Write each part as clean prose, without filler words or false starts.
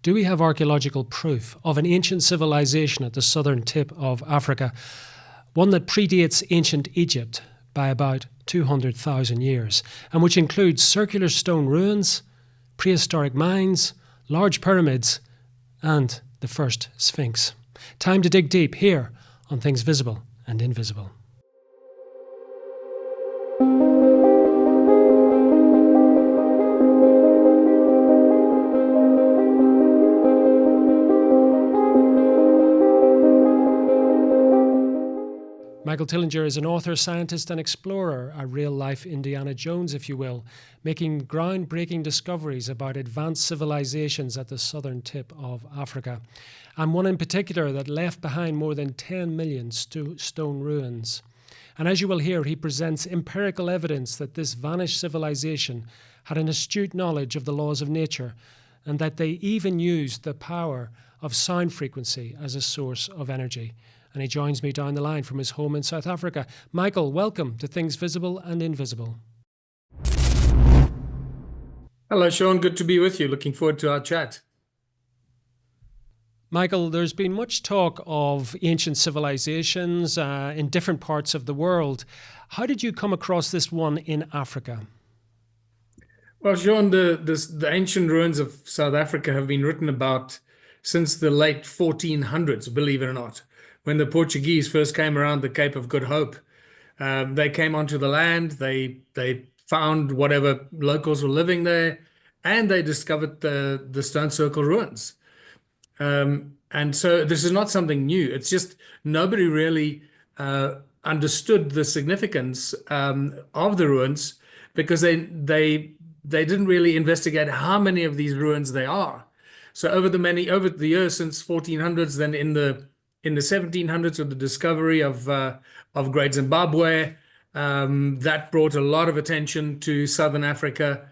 Do we have archaeological proof of an ancient civilization at the southern tip of Africa, one that predates ancient Egypt by about 200,000 years, and which includes circular stone ruins, prehistoric mines, large pyramids, and the first Sphinx? Time to dig deep here on Things Visible and Invisible. Michael Tillinger is an author, scientist and explorer, a real-life Indiana Jones, if you will, making groundbreaking discoveries about advanced civilizations at the southern tip of Africa, and one in particular that left behind more than 10 million stone ruins. And as you will hear, he presents empirical evidence that this vanished civilization had an astute knowledge of the laws of nature, and that they even used the power of sound frequency as a source of energy. And he joins me down the line from his home in South Africa. Michael, welcome to Things Visible and Invisible. Hello, Sean. Good to be with you. Looking forward to our chat. Michael, there's been much talk of ancient civilizations in different parts of the world. How did you come across this one in Africa? Well, Sean, the ancient ruins of South Africa have been written about since the late 1400s, believe it or not. When the Portuguese first came around the Cape of Good Hope, they came onto the land, they found whatever locals were living there, and they discovered the stone circle ruins. And so this is not something new. It's just nobody really understood the significance of the ruins because they didn't really investigate how many of these ruins there are. So over the years since 1400s, then in the 1700s with the discovery of Great Zimbabwe, that brought a lot of attention to Southern Africa,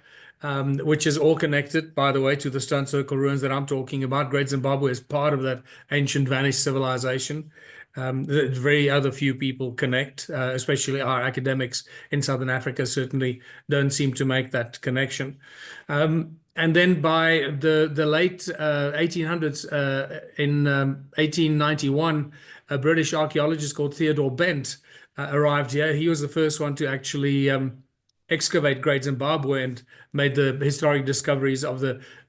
which is all connected, by the way, to the stone circle ruins that I'm talking about. Great Zimbabwe is part of that ancient vanished civilization. Very other few people connect, especially our academics in Southern Africa certainly don't seem to make that connection. And then by the late 1800s, in 1891, a British archaeologist called Theodore Bent arrived here. He was the first one to actually excavate Great Zimbabwe and made the historic discoveries of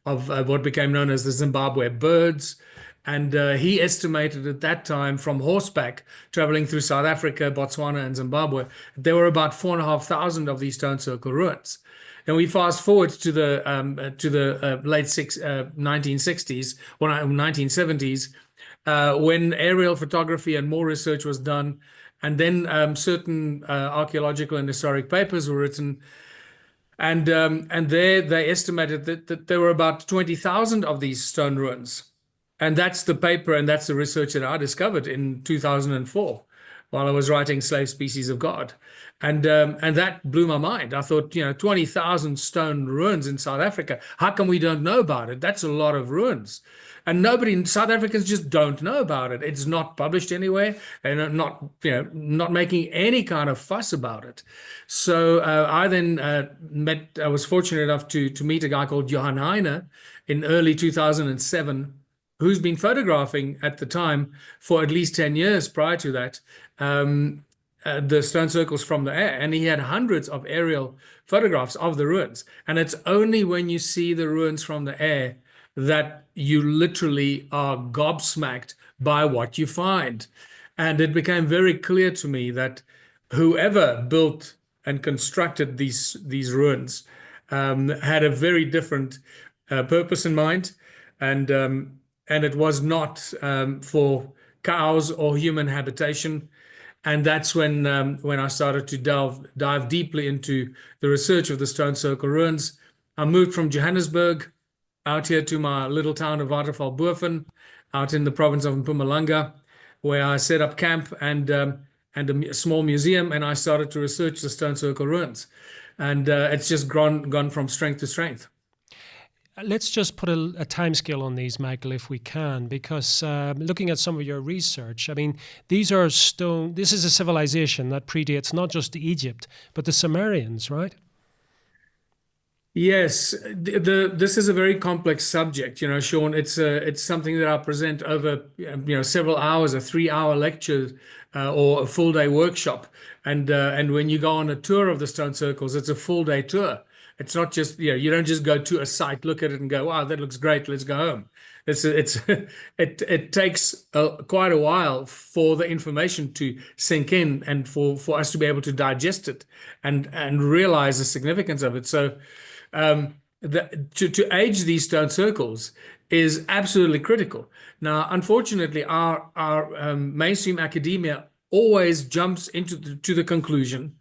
what became known as the Zimbabwe birds. And he estimated at that time, from horseback, traveling through South Africa, Botswana, and Zimbabwe, there were about 4,500 of these stone circle ruins. And we fast forward to the late 1960s, 1970s, when aerial photography and more research was done, and then certain archaeological and historic papers were written, and there they estimated that there were about 20,000 of these stone ruins. And that's the paper and that's the research that I discovered in 2004 while I was writing Slave Species of God. And that blew my mind. I thought, 20,000 stone ruins in South Africa. How come we don't know about it? That's a lot of ruins. And South Africans just don't know about it. It's not published anywhere and not making any kind of fuss about it. So I then I was fortunate enough to meet a guy called Johan Heine in early 2007, who's been photographing at the time for at least 10 years prior to that, the stone circles from the air. And he had hundreds of aerial photographs of the ruins. And it's only when you see the ruins from the air that you literally are gobsmacked by what you find. And it became very clear to me that whoever built and constructed these ruins had a very different purpose in mind. And it was not for cows or human habitation. And that's when I started to dive deeply into the research of the stone circle ruins. I moved from Johannesburg out here to my little town of Waterval-Boven, out in the province of Mpumalanga, where I set up camp and a small museum, and I started to research the stone circle ruins. And it's just gone from strength to strength. Let's just put a timescale on these, Michael, if we can, because looking at some of your research, I mean, this is a civilization that predates not just Egypt, but the Sumerians, right? Yes, this is a very complex subject, Sean. It's something that I present over several hours, a 3 hour lecture or a full day workshop. And when you go on a tour of the stone circles, it's a full day tour. It's not just you don't just go to a site, look at it, and go, wow, that looks great, let's go home. It's it takes quite a while for the information to sink in and for us to be able to digest it and realize the significance of it. So to age these stone circles is absolutely critical. Now, unfortunately, our mainstream academia always jumps to the conclusion,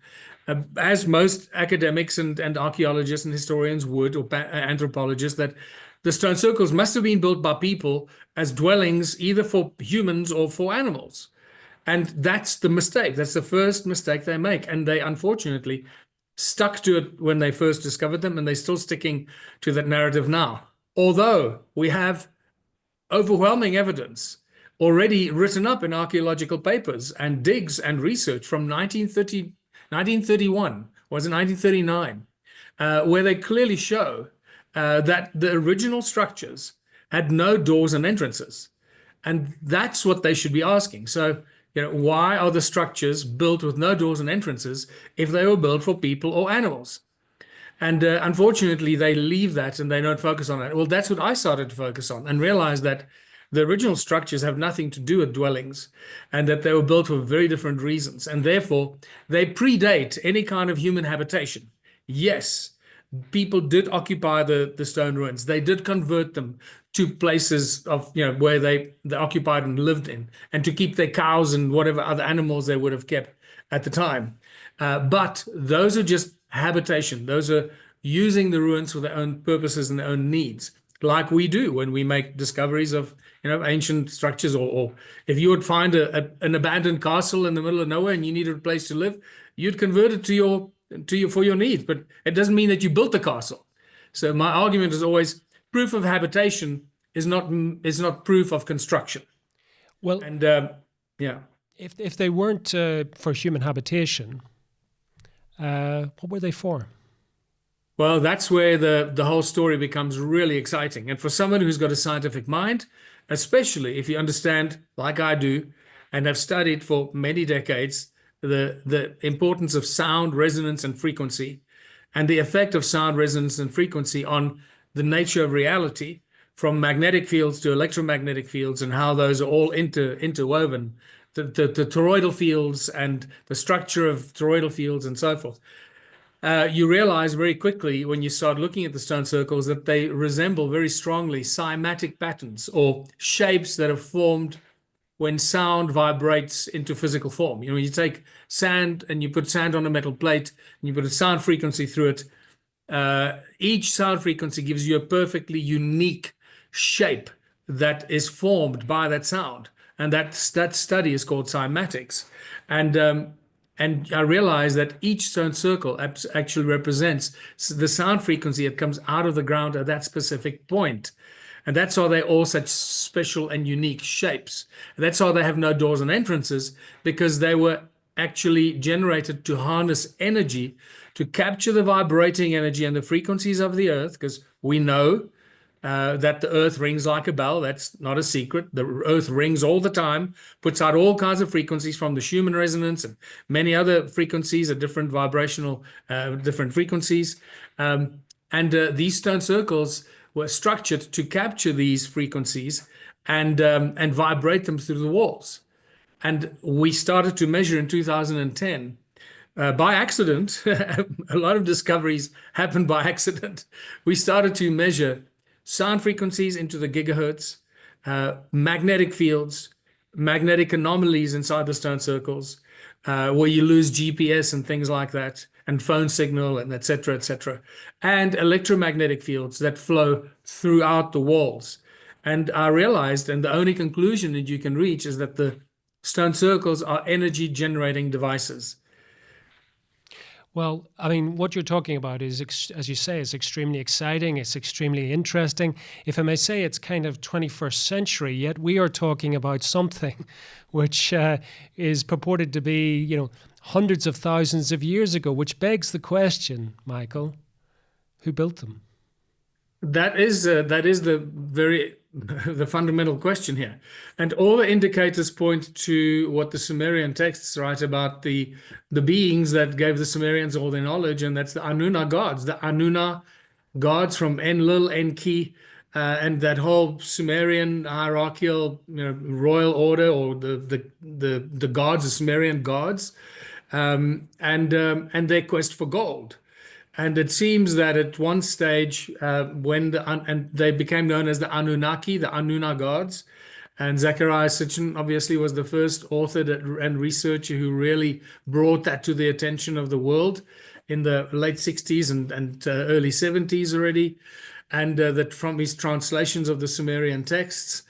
as most academics and archaeologists and historians would, or anthropologists, that the stone circles must have been built by people as dwellings, either for humans or for animals. And that's the mistake. That's the first mistake they make. And they unfortunately stuck to it when they first discovered them, and they're still sticking to that narrative now. Although we have overwhelming evidence already written up in archaeological papers and digs and research from 1931, was it 1939, where they clearly show that the original structures had no doors and entrances. And that's what they should be asking. So, why are the structures built with no doors and entrances if they were built for people or animals? And unfortunately, they leave that and they don't focus on it. Well, that's what I started to focus on and realize that the original structures have nothing to do with dwellings and that they were built for very different reasons. And therefore, they predate any kind of human habitation. Yes, people did occupy the stone ruins. They did convert them to places of where they occupied and lived in, and to keep their cows and whatever other animals they would have kept at the time. But those are just habitation. Those are using the ruins for their own purposes and their own needs, like we do when we make discoveries of ancient structures, or if you would find an abandoned castle in the middle of nowhere and you needed a place to live, you'd convert it for your needs, but it doesn't mean that you built the castle. So my argument is always proof of habitation is not proof of construction. Well, and yeah, if they weren't for human habitation, what were they for? Well, that's where the whole story becomes really exciting. And for someone who's got a scientific mind, especially if you understand, like I do, and have studied for many decades, the importance of sound, resonance, and frequency, and the effect of sound, resonance, and frequency on the nature of reality, from magnetic fields to electromagnetic fields, and how those are all interwoven, the toroidal fields and the structure of toroidal fields and so forth. You realize very quickly when you start looking at the stone circles that they resemble very strongly cymatic patterns, or shapes that are formed when sound vibrates into physical form. You take sand and you put sand on a metal plate and you put a sound frequency through it. Each sound frequency gives you a perfectly unique shape that is formed by that sound. And that study is called cymatics. And I realized that each stone circle actually represents the sound frequency that comes out of the ground at that specific point. And that's why they're all such special and unique shapes. And that's why they have no doors and entrances, because they were actually generated to harness energy, to capture the vibrating energy and the frequencies of the earth, because we know that the earth rings like a bell. That's not a secret. The earth rings all the time, puts out all kinds of frequencies, from the Schumann resonance and many other frequencies at different vibrational, different frequencies. And these stone circles were structured to capture these frequencies and vibrate them through the walls. And we started to measure in 2010 by accident. A lot of discoveries happened by accident. We started to measure sound frequencies into the gigahertz, magnetic fields, magnetic anomalies inside the stone circles, where you lose GPS and things like that, and phone signal, and et cetera, and electromagnetic fields that flow throughout the walls. And I realized, and the only conclusion that you can reach is that the stone circles are energy generating devices. Well, I mean, what you're talking about is, as you say, it's extremely exciting. It's extremely interesting. If I may say, it's kind of 21st century, yet we are talking about something which is purported to be, hundreds of thousands of years ago, which begs the question, Michael, Who built them? That is the very the fundamental question here, and all the indicators point to what the Sumerian texts write about the beings that gave the Sumerians all their knowledge, and that's the Anunna gods, the Anunna gods from Enlil, Enki, and that whole Sumerian hierarchical, royal order, or the gods, the Sumerian gods, and their quest for gold. And it seems that at one stage, and they became known as the Anunnaki, the Anunna gods, and Zechariah Sitchin obviously was the first author and researcher who really brought that to the attention of the world in the late 60s and early 70s already, and that from his translations of the Sumerian texts.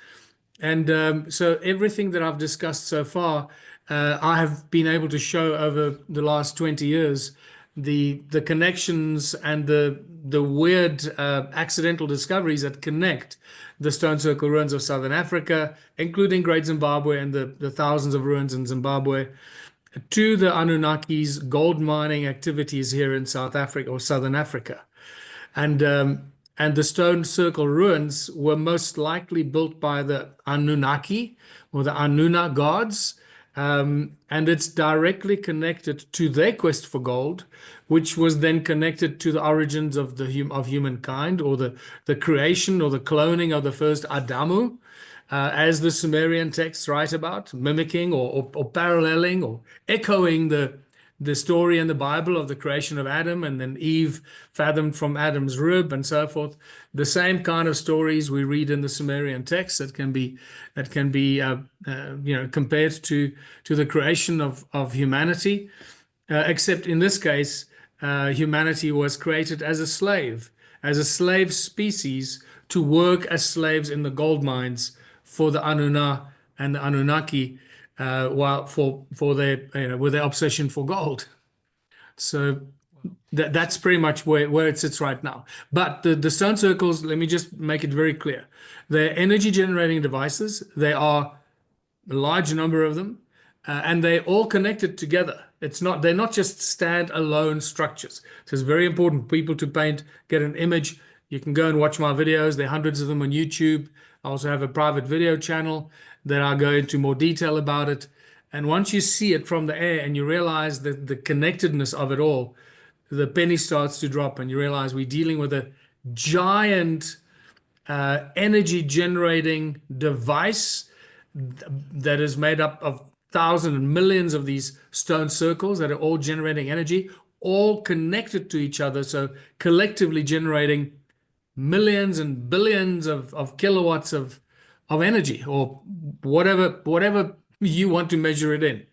And so everything that I've discussed so far, I have been able to show over the last 20 years the connections and the weird accidental discoveries that connect the stone circle ruins of southern Africa, including Great Zimbabwe and the thousands of ruins in Zimbabwe, to the Anunnaki's gold mining activities here in South Africa or southern Africa. And the stone circle ruins were most likely built by the Anunnaki or the Anunna gods. And it's directly connected to their quest for gold, which was then connected to the origins of of humankind, or the creation or the cloning of the first Adamu, as the Sumerian texts write about, mimicking or paralleling or echoing the story in the Bible of the creation of Adam, and then Eve fathomed from Adam's rib and so forth. The same kind of stories we read in the Sumerian texts that can be compared to the creation of humanity, except in this case, humanity was created as a slave species to as slaves in the gold mines for the Anunna and the Anunnaki, while for their with their obsession for gold. So that's pretty much where it sits right now. But the stone circles, let me just make it very clear. They're energy generating devices. They are a large number of them, and they're all connected together. They're not just standalone structures. So it's very important for people to get an image. You can go and watch my videos. There are hundreds of them on YouTube. I also have a private video channel that I go into more detail about it. And once you see it from the air and you realize that the connectedness of it all, the penny starts to drop, and you realize we're dealing with a giant energy generating device that is made up of thousands and millions of these stone circles that are all generating energy, all connected to each other. So collectively generating millions and billions of kilowatts of energy, or whatever you want to measure it in.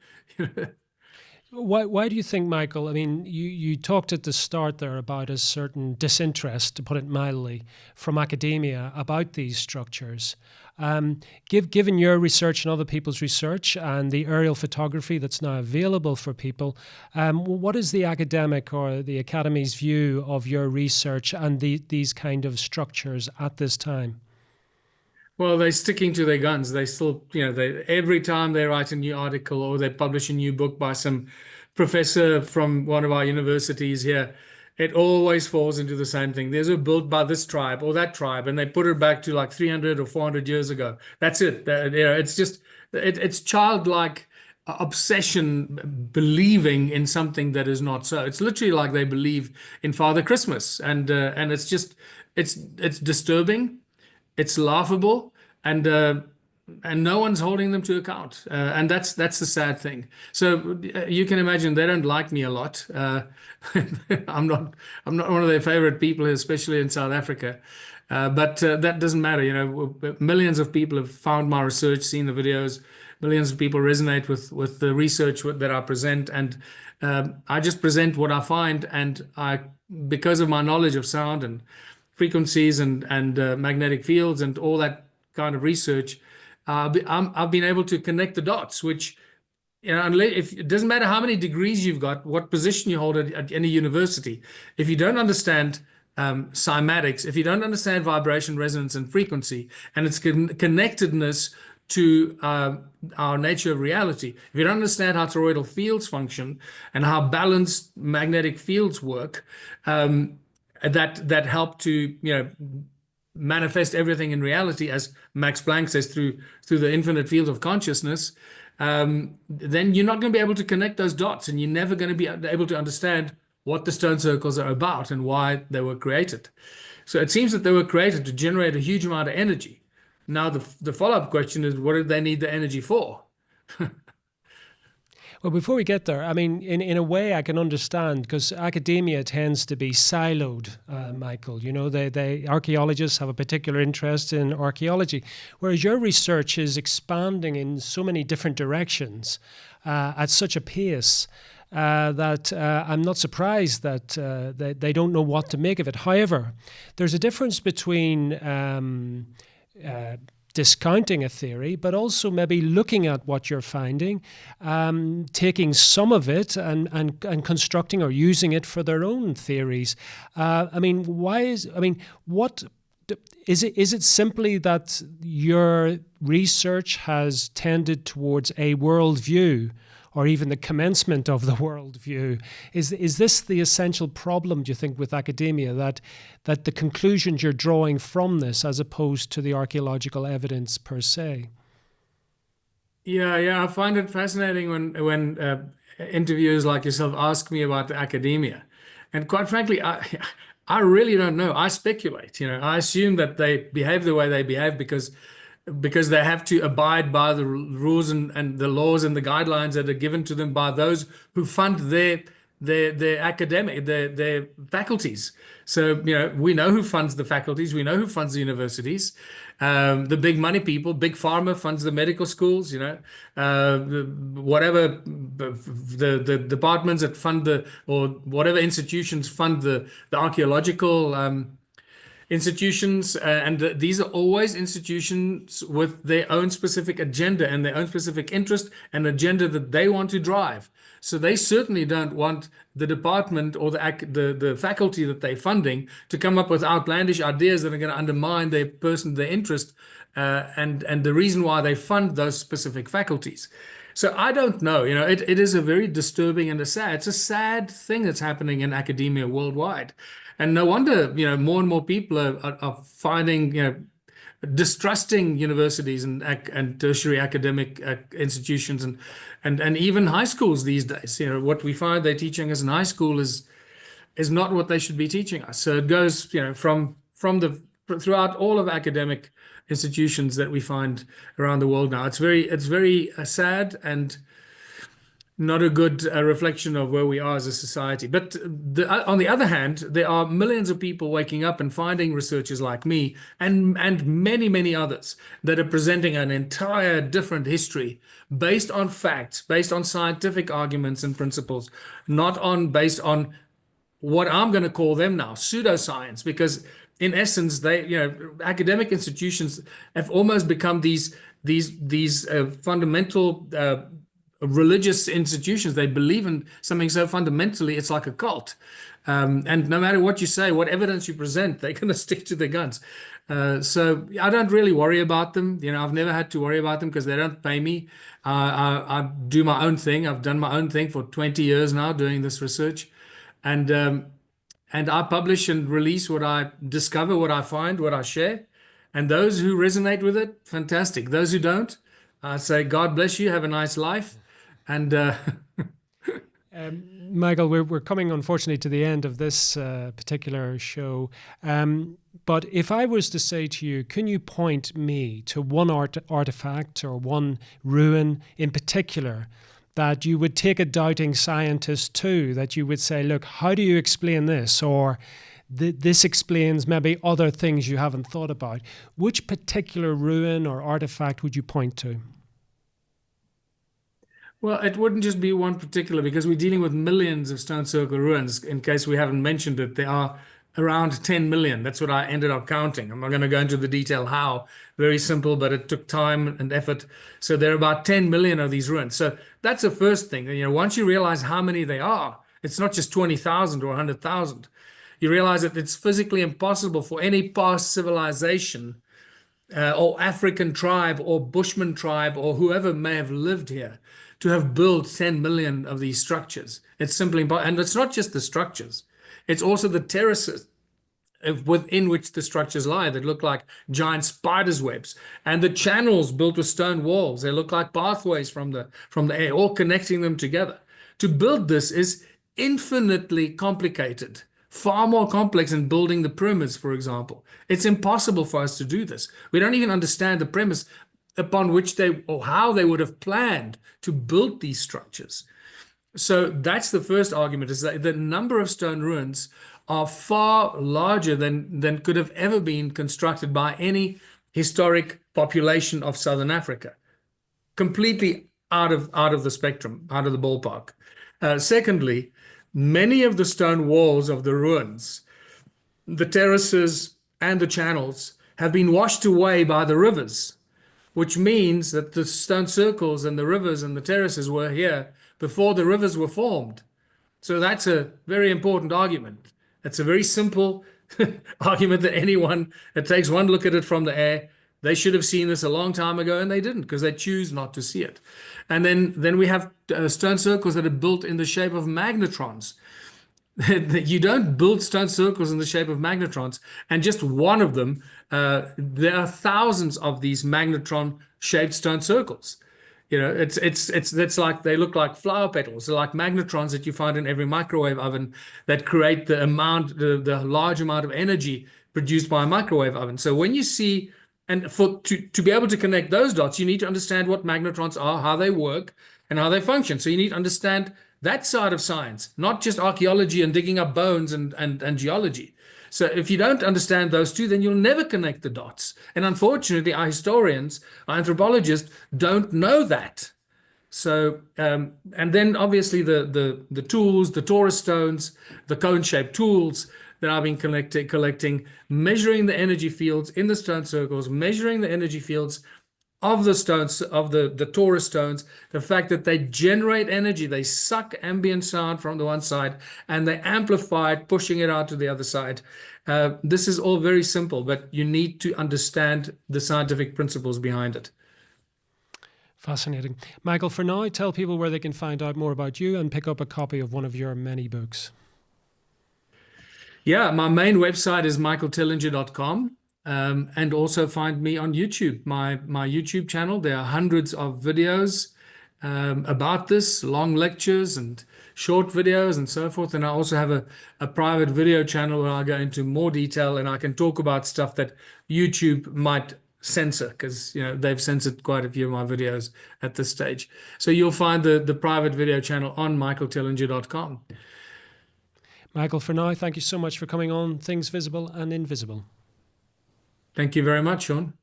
Why do you think, Michael? I mean, you talked at the start there about a certain disinterest, to put it mildly, from academia about these structures. Given your research and other people's research and the aerial photography that's now available for people, what is the academic or the academy's view of your research and these kind of structures at this time? Well, they're sticking to their guns. They still, every time they write a new article or they publish a new book by some professor from one of our universities here, it always falls into the same thing. These are built by this tribe or that tribe, and they put it back to like 300 or 400 years ago. That's it. It's just, it's childlike obsession, believing in something that is not so. It's literally like they believe in Father Christmas, and it's just, it's disturbing. It's laughable, and no one's holding them to account, and that's the sad thing. So you can imagine they don't like me a lot. I'm not one of their favorite people, especially in South Africa. But that doesn't matter. Millions of people have found my research, seen the videos. Millions of people resonate with the research that I present, and I just present what I find, and because of my knowledge of sound and frequencies and magnetic fields and all that kind of research, I've been able to connect the dots, which, if it doesn't matter how many degrees you've got, what position you hold at any university, if you don't understand cymatics, if you don't understand vibration, resonance, and frequency, and its connectedness to our nature of reality, if you don't understand how toroidal fields function and how balanced magnetic fields work, that help to, manifest everything in reality, as Max Planck says, through the infinite field of consciousness, then you're not going to be able to connect those dots, and you're never going to be able to understand what the stone circles are about and why they were created. So it seems that they were created to generate a huge amount of energy. Now, the follow-up question is, what did they need the energy for? Well, before we get there, I mean, in a way I can understand, because academia tends to be siloed, Michael. You know, they archaeologists have a particular interest in archaeology, whereas your research is expanding in so many different directions at such a pace that I'm not surprised that they don't know what to make of it. However, there's a difference between discounting a theory, but also maybe looking at what you're finding, taking some of it and constructing or using it for their own theories. I mean, what is it? Is it simply that your research has tended towards a worldview, or even the commencement of the worldview? Is this the essential problem, do you think, with academia, that the conclusions you're drawing from this, as opposed to the archaeological evidence per se? Yeah, I find it fascinating when interviewers like yourself ask me about the academia, and quite frankly, I really don't know. I speculate. I assume that they behave the way they behave because they have to abide by the rules and the laws and the guidelines that are given to them by those who fund their academic their faculties. So we know who funds the faculties, we know who funds the universities. The big money people, big pharma funds the medical schools. Whatever the departments that fund or whatever institutions fund the archaeological institutions, and these are always institutions with their own specific agenda and their own specific interest and agenda that they want to drive. So they certainly don't want the department or the faculty that they're funding to come up with outlandish ideas that are going to undermine their interest, and the reason why they fund those specific faculties. So I don't know. It is a very disturbing and it's a sad thing that's happening in academia worldwide. And no wonder, more and more people are finding, distrusting universities and tertiary academic institutions and even high schools these days. What we find they're teaching us in high school is not what they should be teaching us. So it goes, throughout all of academic institutions that we find around the world now. It's very sad and not a good reflection of where we are as a society. But on the other hand, there are millions of people waking up and finding researchers like me and many, many others that are presenting an entire different history based on facts, based on scientific arguments and principles, not based on what I'm going to call them now pseudoscience, because in essence, academic institutions have almost become these fundamental religious institutions. They believe in something so fundamentally, it's like a cult. And no matter what you say, what evidence you present, they're going to stick to their guns. So I don't really worry about them. I've never had to worry about them because they don't pay me. I do my own thing. I've done my own thing for 20 years now doing this research. And I publish and release what I discover, what I find, what I share. And those who resonate with it, fantastic. Those who don't, I say, God bless you, have a nice life. And Michael, we're coming, unfortunately, to the end of this particular show. But if I was to say to you, can you point me to one artifact or one ruin in particular that you would take a doubting scientist to, that you would say, look, how do you explain this? Or this explains maybe other things you haven't thought about. Which particular ruin or artifact would you point to? Well, it wouldn't just be one particular, because we're dealing with millions of stone circle ruins. In case we haven't mentioned it, there are around 10 million. That's what I ended up counting. I'm not going to go into the detail how. Very simple, but it took time and effort. So there are about 10 million of these ruins. So that's the first thing. Once you realize how many they are, it's not just 20,000 or 100,000. You realize that it's physically impossible for any past civilization or African tribe or Bushman tribe or whoever may have lived here to have built 10 million of these structures. It's simply impossible. And it's not just the structures. It's also the terraces within which the structures lie that look like giant spiders' webs. And the channels built with stone walls, they look like pathways from the air, all connecting them together. To build this is infinitely complicated, far more complex than building the pyramids, for example. It's impossible for us to do this. We don't even understand the premise upon which they or how they would have planned to build these structures. So that's the first argument, is that the number of stone ruins are far larger than could have ever been constructed by any historic population of Southern Africa. Completely out of the spectrum, out of the ballpark. Secondly, many of the stone walls of the ruins, the terraces and the channels, have been washed away by the rivers, which means that the stone circles and the rivers and the terraces were here before the rivers were formed. So that's a very important argument. It's a very simple argument that anyone that takes one look at it from the air, they should have seen this a long time ago, and they didn't, because they choose not to see it. And then we have stone circles that are built in the shape of magnetrons. You don't build stone circles in the shape of magnetrons, and just one of them, there are thousands of these magnetron-shaped stone circles. You know, it's like they look like flower petals. They're like magnetrons that you find in every microwave oven that create the large amount of energy produced by a microwave oven. So when you see, and to be able to connect those dots, you need to understand what magnetrons are, how they work, and how they function. So you need to understand that side of science, not just archaeology and digging up bones and geology. So if you don't understand those two, then you'll never connect the dots. And unfortunately, our historians, our anthropologists don't know that. So, and then obviously the tools, the Taurus stones, the cone-shaped tools that I've been collecting, measuring the energy fields in the stone circles, measuring the energy fields of the stones, of the Taurus stones, the fact that they generate energy, they suck ambient sound from the one side and they amplify it, pushing it out to the other side. This is all very simple, but you need to understand the scientific principles behind it. Fascinating. Michael, for now, tell people where they can find out more about you and pick up a copy of one of your many books. Yeah, my main website is michaeltillinger.com. And also find me on YouTube, my YouTube channel. There are hundreds of videos about this, long lectures and short videos and so forth. And I also have a private video channel where I go into more detail and I can talk about stuff that YouTube might censor, because they've censored quite a few of my videos at this stage. So you'll find the private video channel on michaeltillinger.com. Michael, for now, thank you so much for coming on Things Visible and Invisible. Thank you very much, Sean.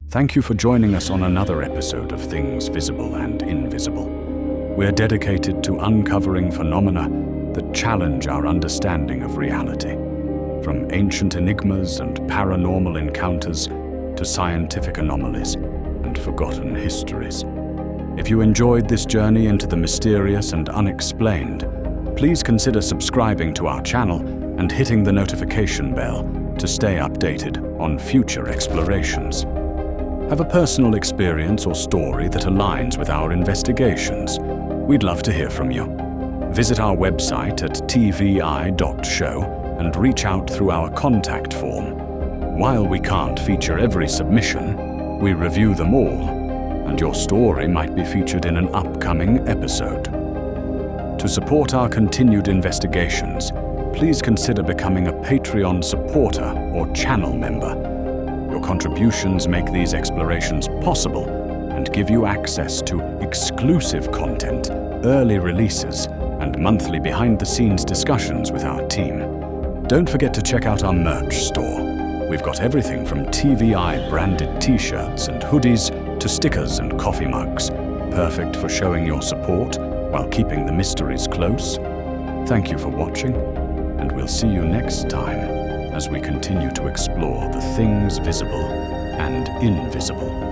Thank you for joining us on another episode of Things Visible and Invisible. We're dedicated to uncovering phenomena that challenge our understanding of reality, from ancient enigmas and paranormal encounters to scientific anomalies and forgotten histories. If you enjoyed this journey into the mysterious and unexplained, please consider subscribing to our channel and hitting the notification bell to stay updated on future explorations. Have a personal experience or story that aligns with our investigations? We'd love to hear from you. Visit our website at tvi.show and reach out through our contact form. While we can't feature every submission, we review them all, and your story might be featured in an upcoming episode. To support our continued investigations, please consider becoming a Patreon supporter or channel member. Your contributions make these explorations possible and give you access to exclusive content, early releases, and monthly behind-the-scenes discussions with our team. Don't forget to check out our merch store. We've got everything from TVI-branded t-shirts and hoodies to stickers and coffee mugs, perfect for showing your support while keeping the mysteries close. Thank you for watching, and we'll see you next time as we continue to explore the things visible and invisible.